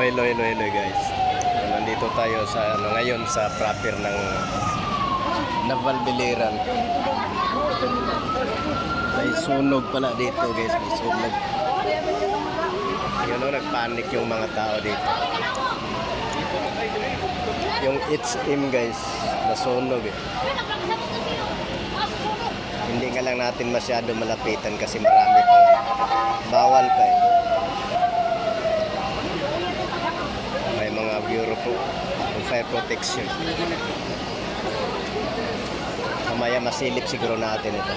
Hello guys. Nandito tayo sa ngayon sa proper ng Naval Biliran. May sunog pala dito guys, may sunog. Yun o, nagpanik yung mga tao dito. Yung HM guys, nasunog eh. Hindi nga lang natin masyado malapitan kasi marami pang bawal pa eh. May mga Bureau of Fire Protection. Mamaya masilip siguro natin ito.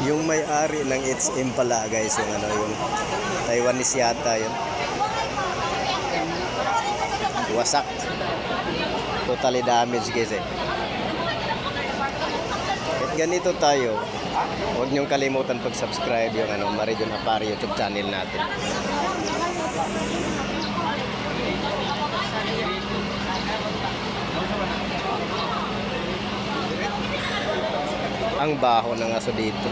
Yung may-ari ng HM pala guys, yung ano, yung Taiwanese yata yun. Wasak. Totally damaged guys eh. At ganito tayo, huwag niyong kalimutan pag-subscribe yung ano, Marijon Apari YouTube channel natin. Ang baho ng aso dito.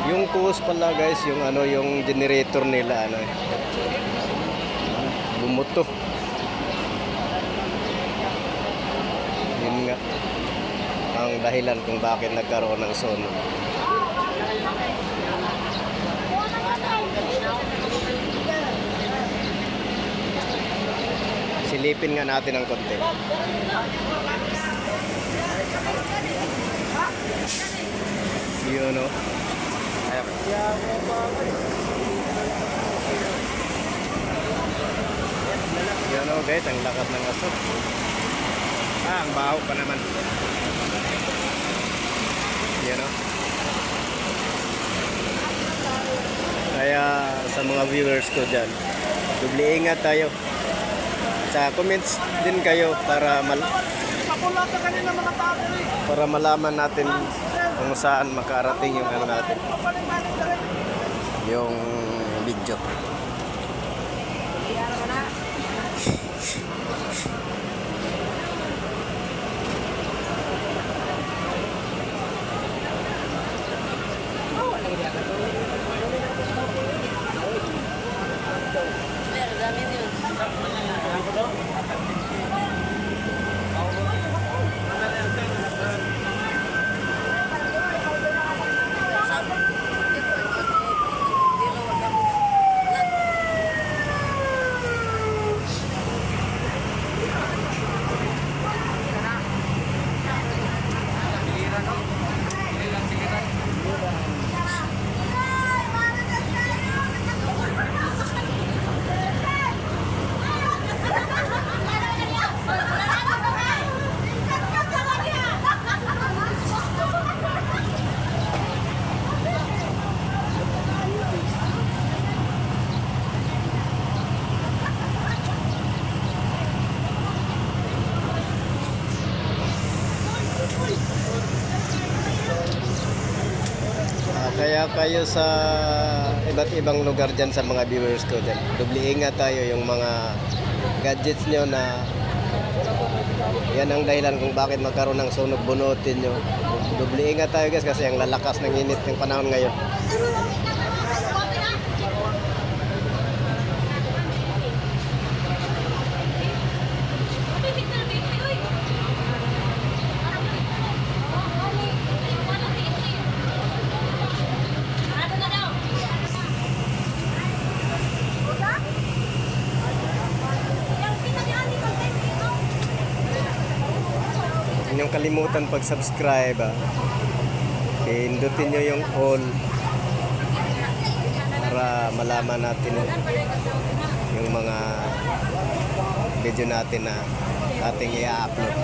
Yung kuos pala guys, yung ano, yung generator nila ano, bumuto. Yun nga ang dahilan kung bakit nagkaroon ng sunog. Silipin nga natin ang konti. Yun o. Yun o guys, ang lakas ng aso. Ang baho pa naman. Yun o. Kaya sa mga viewers ko dyan, doble ingat tayo. Sa comments din kayo para malaman natin kung saan makarating yung ano natin, yung video. Kaya kayo sa iba't ibang lugar dyan sa mga viewers ko dyan, doble ingat tayo yung mga gadgets nyo na yan ang dahilan kung bakit magkaroon ng sunog, bunutin nyo. Doble ingat tayo guys kasi ang lalakas ng init ng panahon ngayon. Huwag niyong kalimutan pag-subscribe. Pindutin nyo yung all para malaman natin yung mga video natin na ating i-upload.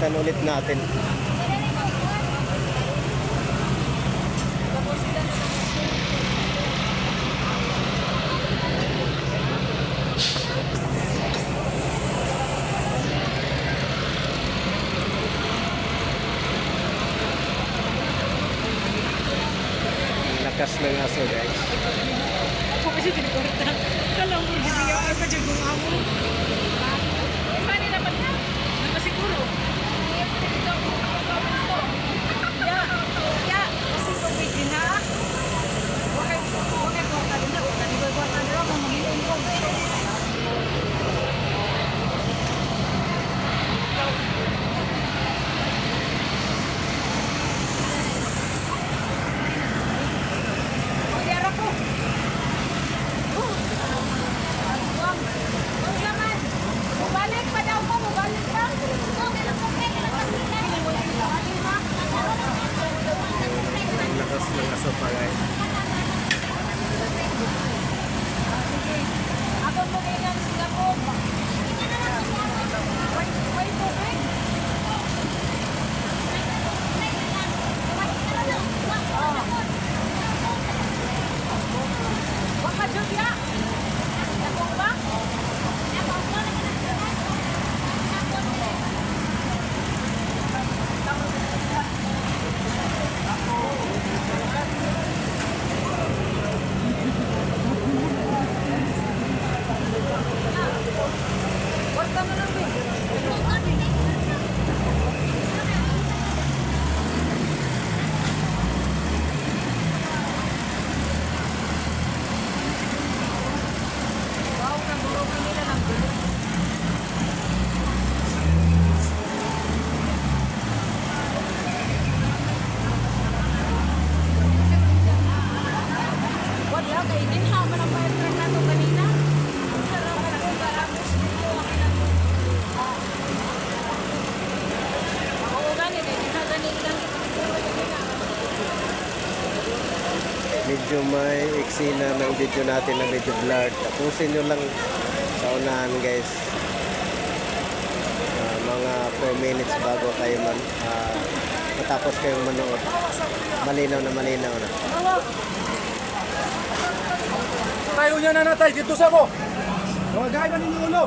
Palitan ulit natin. Lakas ng aso guys. Ako kasi tinikorta. Kala mo, hindi ako pa dyan kung amo. Paano dapat na? Nakasiguro. Ya, kasi tubig din ha. Okay, kwarta din na. Kani ko kwarta din ako, mag-inom ko. Magyara ko. Mubalik pa daw ko, mubalik pa. Ang lakas ng aso pa guys. Ako mo ganyan sila ko. May tubig. Wag ka dyan ya. Ako ba? Wag ka mo lang eh. Wow, nagulog nila ng gulo. Wala, kay din ha, manang fire truck na ito kanina. Oo, ganit eh. Di na ganit lang. Medyo may eksena ng video natin na medyo blurred. Tapusin nyo lang sa unahan guys. Mga 4 minutes bago kayo matapos kayong manood. Malinaw na malinaw na. Tayo niya na natay dito sa mo. Mga gaya man ninyo ulo.